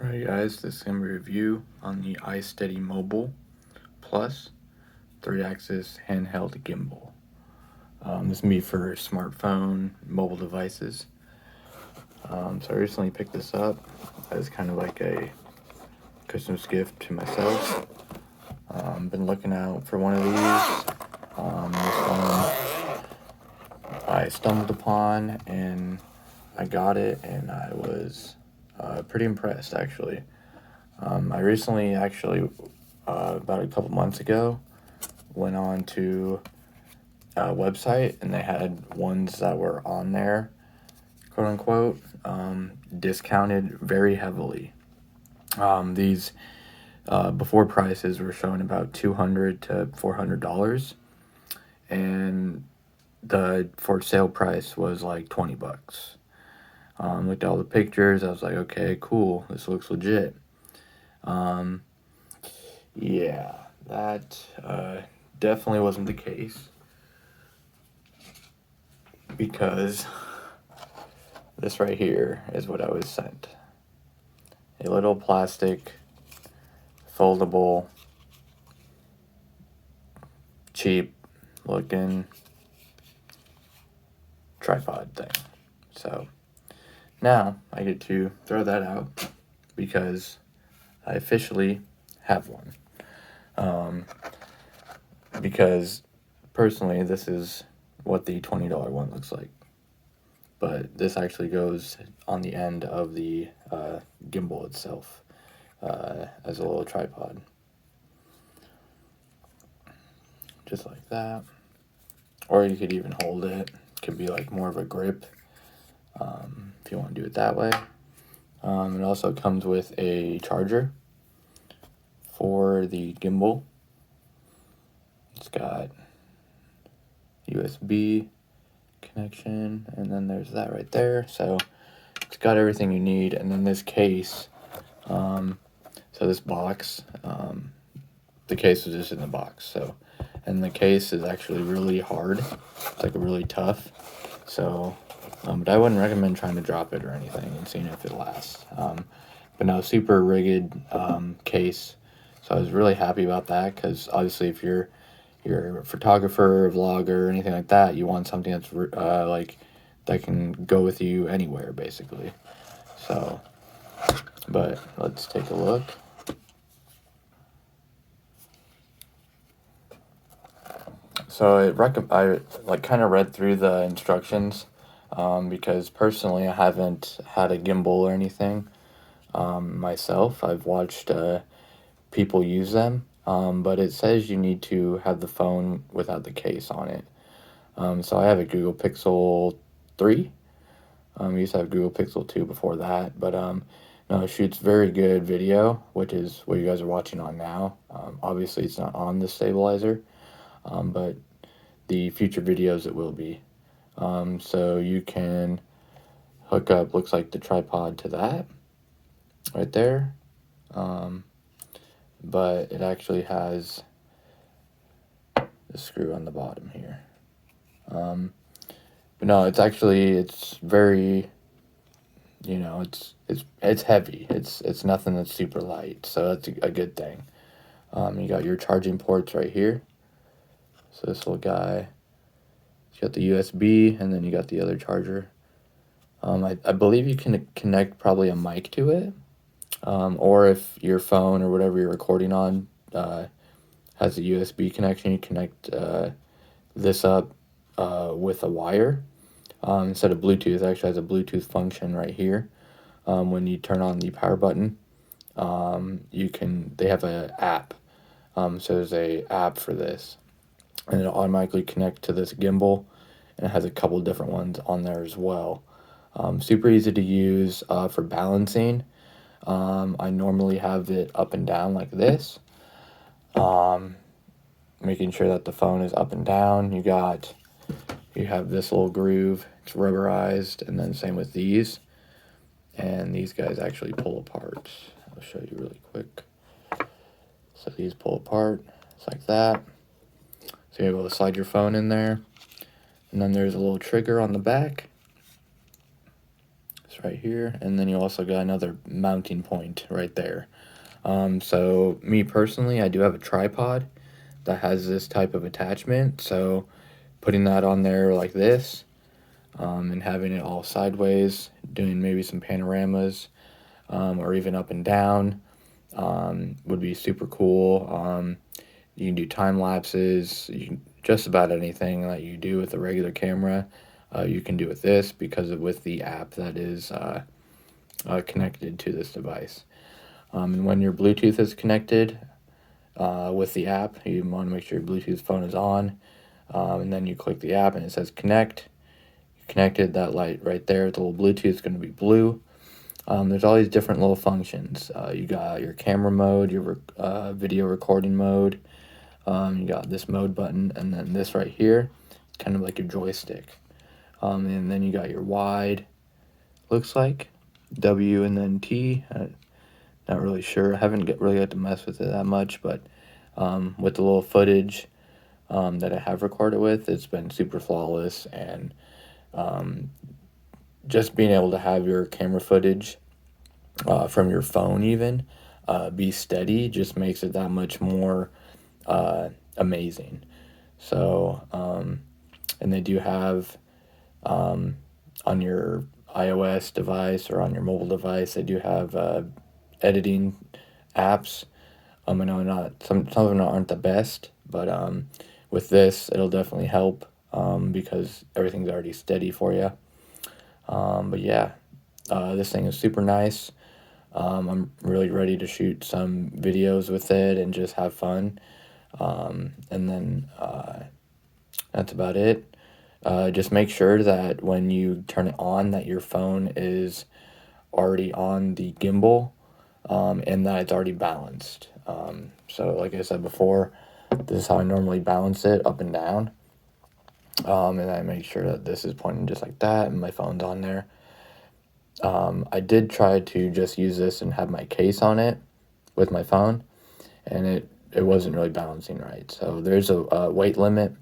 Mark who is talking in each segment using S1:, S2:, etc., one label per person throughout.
S1: Alright guys, this is going to be a review on the ISteady Mobile Plus 3-axis handheld gimbal. This is me for smartphone, mobile devices. So I recently picked this up as kind of like a Christmas gift to myself. Been looking out for one of these. This one I stumbled upon and I got it, and I was pretty impressed actually. I recently about a couple months ago, went on to a website and they had ones that were on there, quote unquote, discounted very heavily. These before prices were showing about $200 to $400, and the for sale price was like $20. Looked at all the pictures, I was like, okay, cool, this looks legit. Yeah, that definitely wasn't the case, because this right here is what I was sent. A little plastic, foldable, cheap looking tripod thing. So now I get to throw that out because I officially have one. Because personally, this is what the $20 one looks like, but this actually goes on the end of the gimbal itself as a little tripod, just like that. Or you could even hold it. It could be like more of a grip if you want to do it that way. It also comes with a charger for the gimbal. It's got USB connection, and then there's that right there. So it's got everything you need. And then this case, so this box, the case was just in the box. So, and the case is actually really hard. It's like really tough. So, but I wouldn't recommend trying to drop it or anything and seeing if it lasts. But no, super rigid case. So I was really happy about that, because obviously if you're a photographer, a vlogger, or anything like that, you want something that's like that can go with you anywhere, basically. So, but let's take a look. So I like kind of read through the instructions, because personally I haven't had a gimbal or anything myself. I've watched people use them, but it says you need to have the phone without the case on it. So I have a Google Pixel 3. I used to have Google Pixel 2 before that, but no, it shoots very good video, which is what you guys are watching on now. Obviously it's not on the stabilizer, but the future videos it will be. So you can hook up, looks like the tripod to that right there. But it actually has the screw on the bottom here. But no, it's very, it's heavy. It's nothing that's super light, so that's a good thing. You got your charging ports right here. So this little guy, you got the USB, and then you got the other charger. I believe you can connect probably a mic to it, or if your phone or whatever you're recording on has a USB connection, you connect this up with a wire instead of Bluetooth. It actually has a Bluetooth function right here. When you turn on the power button, they have an app. So there's a app for this, and it'll automatically connect to this gimbal, and it has a couple different ones on there as well. Super easy to use for balancing. I normally have it up and down like this, making sure that the phone is up and down. You have this little groove, it's rubberized, and then same with these. And these guys actually pull apart. I'll show you really quick. So these pull apart, it's like that. So you're able to slide your phone in there. And then there's a little trigger on the back. It's right here, and then you also got another mounting point right there. So me personally, I do have a tripod that has this type of attachment, so putting that on there like this, and having it all sideways, doing maybe some panoramas, or even up and down, would be super cool. You can do time lapses. You can just about anything that you do with a regular camera, you can do with this because with the app that is connected to this device. And when your Bluetooth is connected with the app, you want to make sure your Bluetooth phone is on, and then you click the app and it says connect. You connected, that light right there, the little Bluetooth is going to be blue. There's all these different little functions. You got your camera mode, your video recording mode. You got this mode button, and then this right here, kind of like your joystick. And then you got your wide, looks like W and then T. Not really sure. I haven't really got to mess with it that much, but with the little footage that I have recorded with, it's been super flawless, and just being able to have your camera footage from your phone even be steady just makes it that much more amazing. So, and they do have on your iOS device or on your mobile device, they do have editing apps. I know not some of them aren't the best, but with this, it'll definitely help because everything's already steady for you. But yeah, this thing is super nice. I'm really ready to shoot some videos with it and just have fun. And then that's about it. Just make sure that when you turn it on that your phone is already on the gimbal, and that it's already balanced. So like I said before, this is how I normally balance it, up and down. And I make sure that this is pointing just like that and my phone's on there. I did try to just use this and have my case on it with my phone, and it wasn't really balancing right. So there's a weight limit.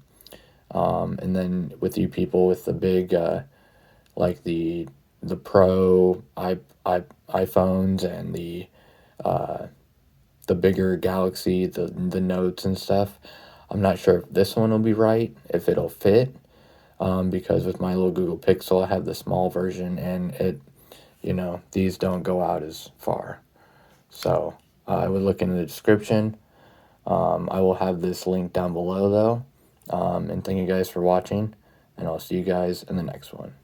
S1: And then with you people with the big, like the Pro iPhones and the bigger Galaxy, the Notes and stuff, I'm not sure if this one will be right, if it'll fit, because with my little Google Pixel, I have the small version, and these don't go out as far. So I would look in the description. I will have this link down below, though. And thank you guys for watching, and I'll see you guys in the next one.